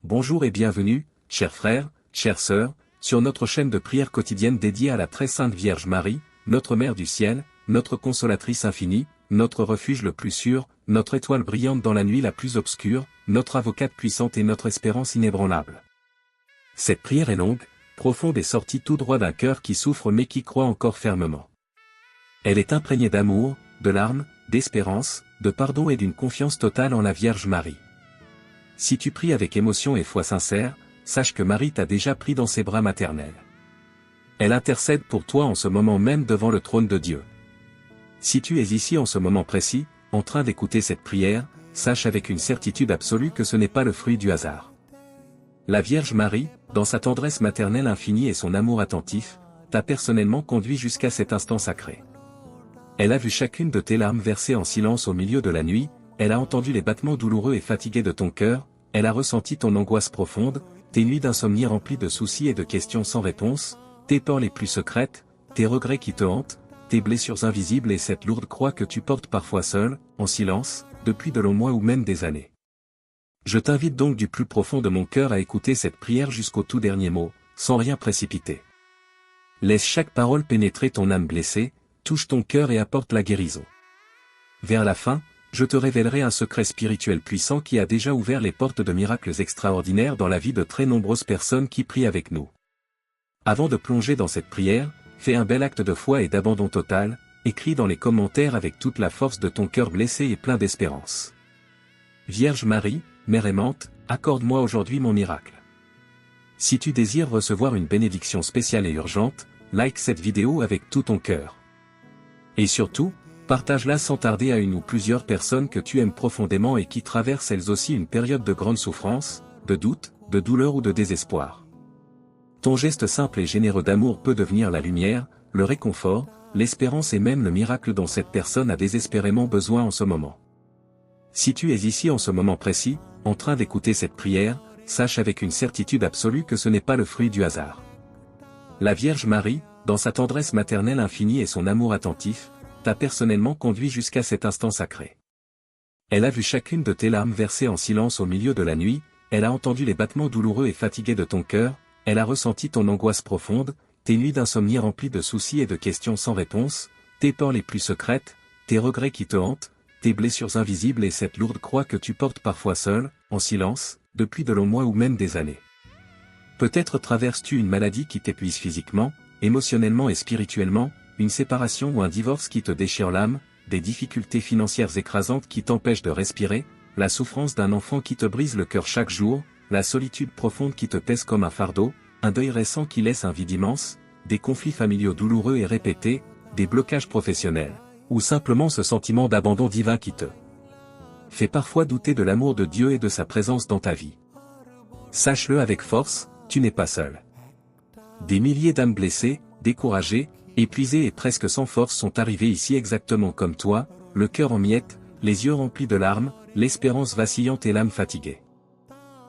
Bonjour et bienvenue, chers frères, chères sœurs, sur notre chaîne de prière quotidienne dédiée à la très sainte Vierge Marie, notre Mère du ciel, notre consolatrice infinie, notre refuge le plus sûr, notre étoile brillante dans la nuit la plus obscure, notre avocate puissante et notre espérance inébranlable. Cette prière est longue, profonde et sortie tout droit d'un cœur qui souffre mais qui croit encore fermement. Elle est imprégnée d'amour, de larmes, d'espérance, de pardon et d'une confiance totale en la Vierge Marie. Si tu pries avec émotion et foi sincère, sache que Marie t'a déjà pris dans ses bras maternels. Elle intercède pour toi en ce moment même devant le trône de Dieu. Si tu es ici en ce moment précis, en train d'écouter cette prière, sache avec une certitude absolue que ce n'est pas le fruit du hasard. La Vierge Marie, dans sa tendresse maternelle infinie et son amour attentif, t'a personnellement conduit jusqu'à cet instant sacré. Elle a vu chacune de tes larmes versées en silence au milieu de la nuit, elle a entendu les battements douloureux et fatigués de ton cœur, elle a ressenti ton angoisse profonde, tes nuits d'insomnie remplies de soucis et de questions sans réponse, tes peurs les plus secrètes, tes regrets qui te hantent, tes blessures invisibles et cette lourde croix que tu portes parfois seul, en silence, depuis de longs mois ou même des années. Je t'invite donc du plus profond de mon cœur à écouter cette prière jusqu'au tout dernier mot, sans rien précipiter. Laisse chaque parole pénétrer ton âme blessée, touche ton cœur et apporte la guérison. Vers la fin, je te révélerai un secret spirituel puissant qui a déjà ouvert les portes de miracles extraordinaires dans la vie de très nombreuses personnes qui prient avec nous. Avant de plonger dans cette prière, fais un bel acte de foi et d'abandon total, écris dans les commentaires avec toute la force de ton cœur blessé et plein d'espérance. Vierge Marie, Mère aimante, accorde-moi aujourd'hui mon miracle. Si tu désires recevoir une bénédiction spéciale et urgente, like cette vidéo avec tout ton cœur. Et surtout, partage-la sans tarder à une ou plusieurs personnes que tu aimes profondément et qui traversent elles aussi une période de grande souffrance, de doute, de douleur ou de désespoir. Ton geste simple et généreux d'amour peut devenir la lumière, le réconfort, l'espérance et même le miracle dont cette personne a désespérément besoin en ce moment. Si tu es ici en ce moment précis, en train d'écouter cette prière, sache avec une certitude absolue que ce n'est pas le fruit du hasard. La Vierge Marie, dans sa tendresse maternelle infinie et son amour attentif, t'a personnellement conduit jusqu'à cet instant sacré. Elle a vu chacune de tes larmes versées en silence au milieu de la nuit, elle a entendu les battements douloureux et fatigués de ton cœur, elle a ressenti ton angoisse profonde, tes nuits d'insomnie remplies de soucis et de questions sans réponse, tes peurs les plus secrètes, tes regrets qui te hantent, tes blessures invisibles et cette lourde croix que tu portes parfois seul, en silence, depuis de longs mois ou même des années. Peut-être traverses-tu une maladie qui t'épuise physiquement, émotionnellement et spirituellement, une séparation ou un divorce qui te déchire l'âme, des difficultés financières écrasantes qui t'empêchent de respirer, la souffrance d'un enfant qui te brise le cœur chaque jour, la solitude profonde qui te pèse comme un fardeau, un deuil récent qui laisse un vide immense, des conflits familiaux douloureux et répétés, des blocages professionnels, ou simplement ce sentiment d'abandon divin qui te fait parfois douter de l'amour de Dieu et de sa présence dans ta vie. Sache-le avec force, tu n'es pas seul. Des milliers d'âmes blessées, découragées, épuisées et presque sans force sont arrivés ici exactement comme toi, le cœur en miettes, les yeux remplis de larmes, l'espérance vacillante et l'âme fatiguée.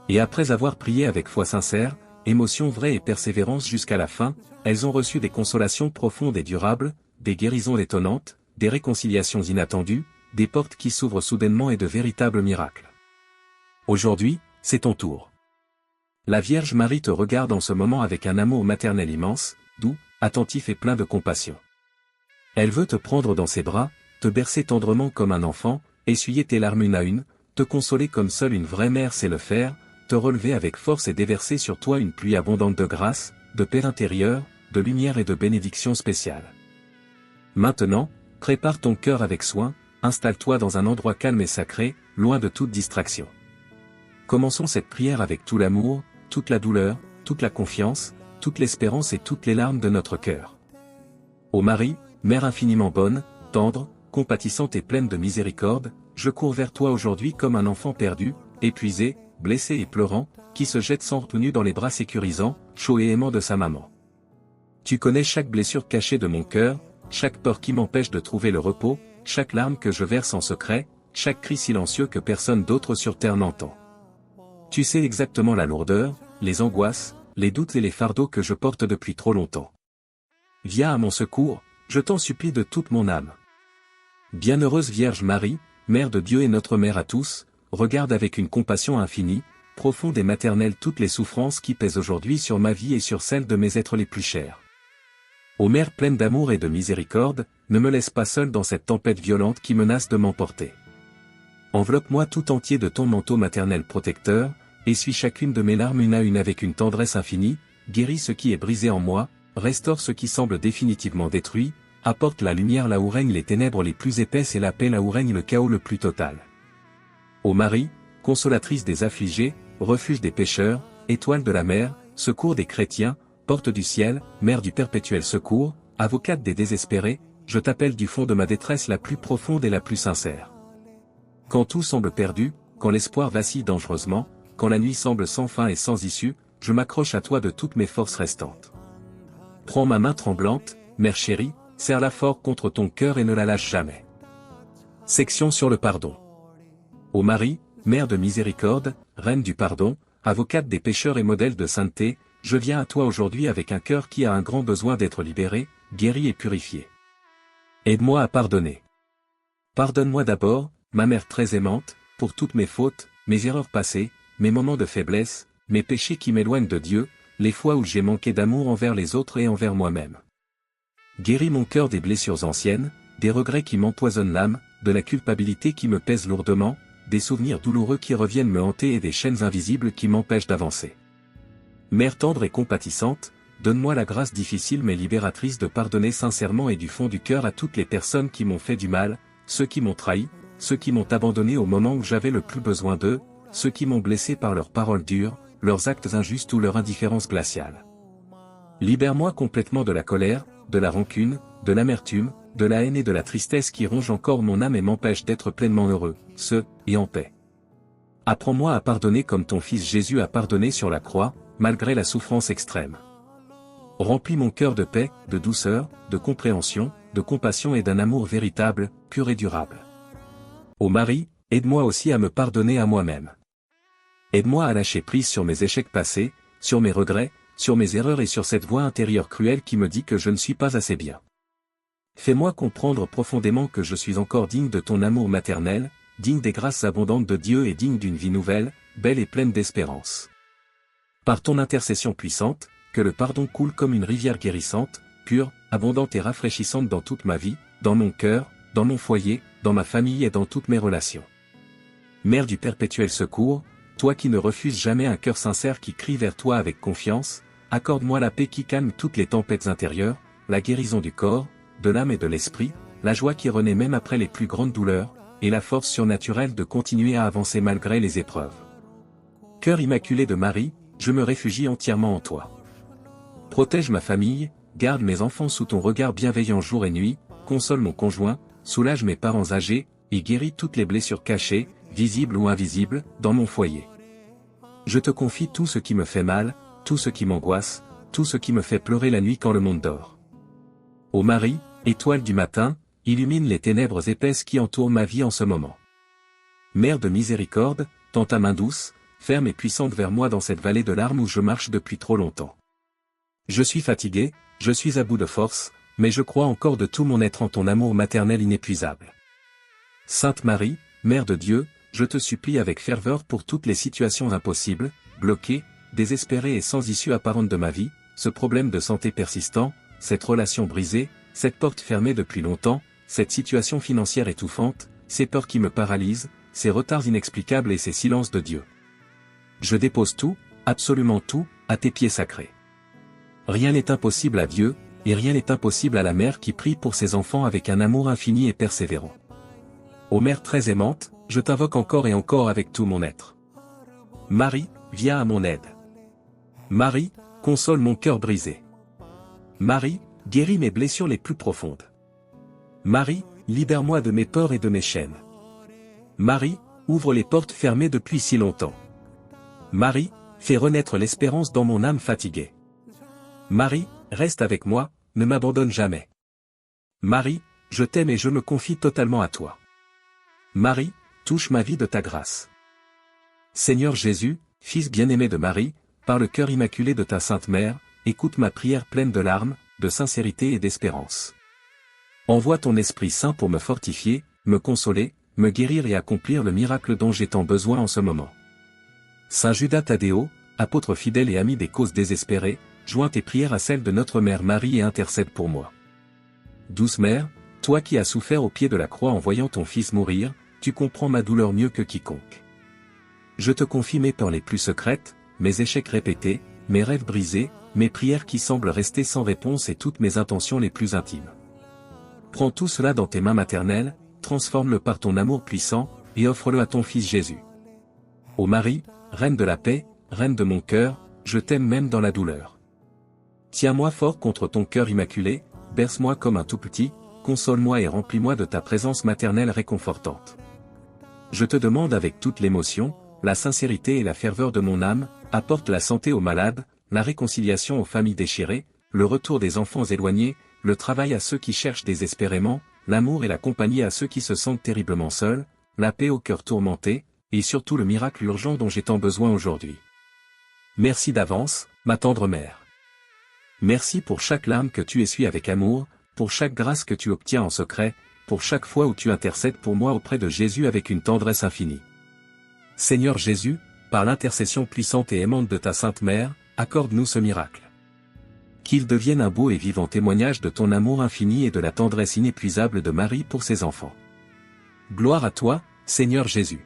Et après avoir prié avec foi sincère, émotion vraie et persévérance jusqu'à la fin, elles ont reçu des consolations profondes et durables, des guérisons étonnantes, des réconciliations inattendues, des portes qui s'ouvrent soudainement et de véritables miracles. Aujourd'hui, c'est ton tour. La Vierge Marie te regarde en ce moment avec un amour maternel immense, doux, attentif et plein de compassion. Elle veut te prendre dans ses bras, te bercer tendrement comme un enfant, essuyer tes larmes une à une, te consoler comme seule une vraie mère sait le faire, te relever avec force et déverser sur toi une pluie abondante de grâce, de paix intérieure, de lumière et de bénédictions spéciales. Maintenant, prépare ton cœur avec soin, installe-toi dans un endroit calme et sacré, loin de toute distraction. Commençons cette prière avec tout l'amour, toute la douleur, toute la confiance, toute l'espérance et toutes les larmes de notre cœur. Ô Marie, Mère infiniment bonne, tendre, compatissante et pleine de miséricorde, je cours vers toi aujourd'hui comme un enfant perdu, épuisé, blessé et pleurant, qui se jette sans retenue dans les bras sécurisants, chauds et aimants de sa maman. Tu connais chaque blessure cachée de mon cœur, chaque peur qui m'empêche de trouver le repos, chaque larme que je verse en secret, chaque cri silencieux que personne d'autre sur terre n'entend. Tu sais exactement la lourdeur, les angoisses, les doutes et les fardeaux que je porte depuis trop longtemps. Viens à mon secours, je t'en supplie de toute mon âme. Bienheureuse Vierge Marie, Mère de Dieu et notre Mère à tous, regarde avec une compassion infinie, profonde et maternelle toutes les souffrances qui pèsent aujourd'hui sur ma vie et sur celle de mes êtres les plus chers. Ô Mère pleine d'amour et de miséricorde, ne me laisse pas seul dans cette tempête violente qui menace de m'emporter. Enveloppe-moi tout entier de ton manteau maternel protecteur, essuie chacune de mes larmes une à une avec une tendresse infinie, guéris ce qui est brisé en moi, restaure ce qui semble définitivement détruit, apporte la lumière là où règnent les ténèbres les plus épaisses et la paix là où règne le chaos le plus total. Ô Marie, consolatrice des affligés, refuge des pécheurs, étoile de la mer, secours des chrétiens, porte du ciel, mère du perpétuel secours, avocate des désespérés, je t'appelle du fond de ma détresse la plus profonde et la plus sincère. Quand tout semble perdu, quand l'espoir vacille dangereusement, quand la nuit semble sans fin et sans issue, je m'accroche à toi de toutes mes forces restantes. Prends ma main tremblante, mère chérie, serre-la fort contre ton cœur et ne la lâche jamais. Section sur le pardon. Ô Marie, Mère de miséricorde, Reine du pardon, avocate des pécheurs et modèle de sainteté, je viens à toi aujourd'hui avec un cœur qui a un grand besoin d'être libéré, guéri et purifié. Aide-moi à pardonner. Pardonne-moi d'abord, ma mère très aimante, pour toutes mes fautes, mes erreurs passées, mes moments de faiblesse, mes péchés qui m'éloignent de Dieu, les fois où j'ai manqué d'amour envers les autres et envers moi-même. Guéris mon cœur des blessures anciennes, des regrets qui m'empoisonnent l'âme, de la culpabilité qui me pèse lourdement, des souvenirs douloureux qui reviennent me hanter et des chaînes invisibles qui m'empêchent d'avancer. Mère tendre et compatissante, donne-moi la grâce difficile mais libératrice de pardonner sincèrement et du fond du cœur à toutes les personnes qui m'ont fait du mal, ceux qui m'ont trahi, ceux qui m'ont abandonné au moment où j'avais le plus besoin d'eux, ceux qui m'ont blessé par leurs paroles dures, leurs actes injustes ou leur indifférence glaciale. Libère-moi complètement de la colère, de la rancune, de l'amertume, de la haine et de la tristesse qui rongent encore mon âme et m'empêchent d'être pleinement heureux, et en paix. Apprends-moi à pardonner comme ton Fils Jésus a pardonné sur la croix, malgré la souffrance extrême. Remplis mon cœur de paix, de douceur, de compréhension, de compassion et d'un amour véritable, pur et durable. Ô Marie, aide-moi aussi à me pardonner à moi-même. Aide-moi à lâcher prise sur mes échecs passés, sur mes regrets, sur mes erreurs et sur cette voix intérieure cruelle qui me dit que je ne suis pas assez bien. Fais-moi comprendre profondément que je suis encore digne de ton amour maternel, digne des grâces abondantes de Dieu et digne d'une vie nouvelle, belle et pleine d'espérance. Par ton intercession puissante, que le pardon coule comme une rivière guérissante, pure, abondante et rafraîchissante dans toute ma vie, dans mon cœur, dans mon foyer, dans ma famille et dans toutes mes relations. Mère du perpétuel secours, toi qui ne refuses jamais un cœur sincère qui crie vers toi avec confiance, accorde-moi la paix qui calme toutes les tempêtes intérieures, la guérison du corps, de l'âme et de l'esprit, la joie qui renaît même après les plus grandes douleurs, et la force surnaturelle de continuer à avancer malgré les épreuves. Cœur immaculé de Marie, je me réfugie entièrement en toi. Protège ma famille, garde mes enfants sous ton regard bienveillant jour et nuit, console mon conjoint, soulage mes parents âgés, et guéris toutes les blessures cachées, visibles ou invisibles, dans mon foyer. Je te confie tout ce qui me fait mal, tout ce qui m'angoisse, tout ce qui me fait pleurer la nuit quand le monde dort. Ô Marie, étoile du matin, illumine les ténèbres épaisses qui entourent ma vie en ce moment. Mère de miséricorde, tends ta main douce, ferme et puissante vers moi dans cette vallée de larmes où je marche depuis trop longtemps. Je suis fatigué, je suis à bout de force, mais je crois encore de tout mon être en ton amour maternel inépuisable. Sainte Marie, Mère de Dieu, je te supplie avec ferveur pour toutes les situations impossibles, bloquées, désespérées et sans issue apparente de ma vie, ce problème de santé persistant, cette relation brisée, cette porte fermée depuis longtemps, cette situation financière étouffante, ces peurs qui me paralysent, ces retards inexplicables et ces silences de Dieu. Je dépose tout, absolument tout, à tes pieds sacrés. Rien n'est impossible à Dieu, et rien n'est impossible à la mère qui prie pour ses enfants avec un amour infini et persévérant. Ô Mère très aimante, je t'invoque encore et encore avec tout mon être. Marie, viens à mon aide. Marie, console mon cœur brisé. Marie, guéris mes blessures les plus profondes. Marie, libère-moi de mes peurs et de mes chaînes. Marie, ouvre les portes fermées depuis si longtemps. Marie, fais renaître l'espérance dans mon âme fatiguée. Marie, reste avec moi, ne m'abandonne jamais. Marie, je t'aime et je me confie totalement à toi. Marie, touche ma vie de ta grâce. Seigneur Jésus, Fils bien-aimé de Marie, par le cœur immaculé de ta Sainte Mère, écoute ma prière pleine de larmes, de sincérité et d'espérance. Envoie ton Esprit Saint pour me fortifier, me consoler, me guérir et accomplir le miracle dont j'ai tant besoin en ce moment. Saint Judas Thaddéo, apôtre fidèle et ami des causes désespérées, joins tes prières à celles de notre Mère Marie et intercède pour moi. Douce Mère, toi qui as souffert au pied de la croix en voyant ton Fils mourir, tu comprends ma douleur mieux que quiconque. Je te confie mes peurs les plus secrètes, mes échecs répétés, mes rêves brisés, mes prières qui semblent rester sans réponse et toutes mes intentions les plus intimes. Prends tout cela dans tes mains maternelles, transforme-le par ton amour puissant, et offre-le à ton Fils Jésus. Ô Marie, Reine de la paix, Reine de mon cœur, je t'aime même dans la douleur. Tiens-moi fort contre ton cœur immaculé, berce-moi comme un tout petit, console-moi et remplis-moi de ta présence maternelle réconfortante. Je te demande avec toute l'émotion, la sincérité et la ferveur de mon âme, apporte la santé aux malades, la réconciliation aux familles déchirées, le retour des enfants éloignés, le travail à ceux qui cherchent désespérément, l'amour et la compagnie à ceux qui se sentent terriblement seuls, la paix au cœur tourmenté, et surtout le miracle urgent dont j'ai tant besoin aujourd'hui. Merci d'avance, ma tendre mère. Merci pour chaque larme que tu essuies avec amour, pour chaque grâce que tu obtiens en secret, pour chaque fois où tu intercèdes pour moi auprès de Jésus avec une tendresse infinie. Seigneur Jésus, par l'intercession puissante et aimante de ta Sainte Mère, accorde-nous ce miracle. Qu'il devienne un beau et vivant témoignage de ton amour infini et de la tendresse inépuisable de Marie pour ses enfants. Gloire à toi, Seigneur Jésus.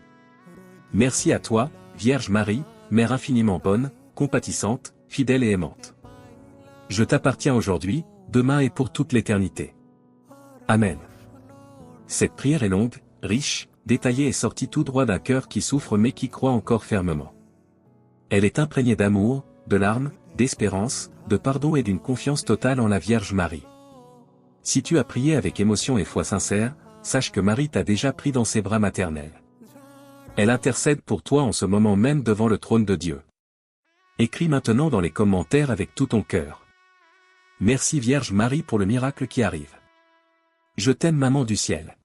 Merci à toi, Vierge Marie, Mère infiniment bonne, compatissante, fidèle et aimante. Je t'appartiens aujourd'hui, demain et pour toute l'éternité. Amen. Cette prière est longue, riche, détaillée et sortie tout droit d'un cœur qui souffre mais qui croit encore fermement. Elle est imprégnée d'amour, de larmes, d'espérance, de pardon et d'une confiance totale en la Vierge Marie. Si tu as prié avec émotion et foi sincère, sache que Marie t'a déjà pris dans ses bras maternels. Elle intercède pour toi en ce moment même devant le trône de Dieu. Écris maintenant dans les commentaires avec tout ton cœur. Merci Vierge Marie pour le miracle qui arrive. Je t'aime Maman du ciel.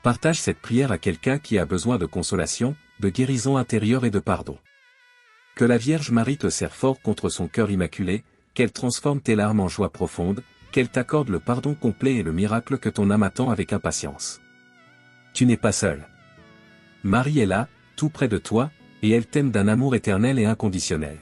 Partage cette prière à quelqu'un qui a besoin de consolation, de guérison intérieure et de pardon. Que la Vierge Marie te serre fort contre son cœur immaculé, qu'elle transforme tes larmes en joie profonde, qu'elle t'accorde le pardon complet et le miracle que ton âme attend avec impatience. Tu n'es pas seul. Marie est là, tout près de toi, et elle t'aime d'un amour éternel et inconditionnel.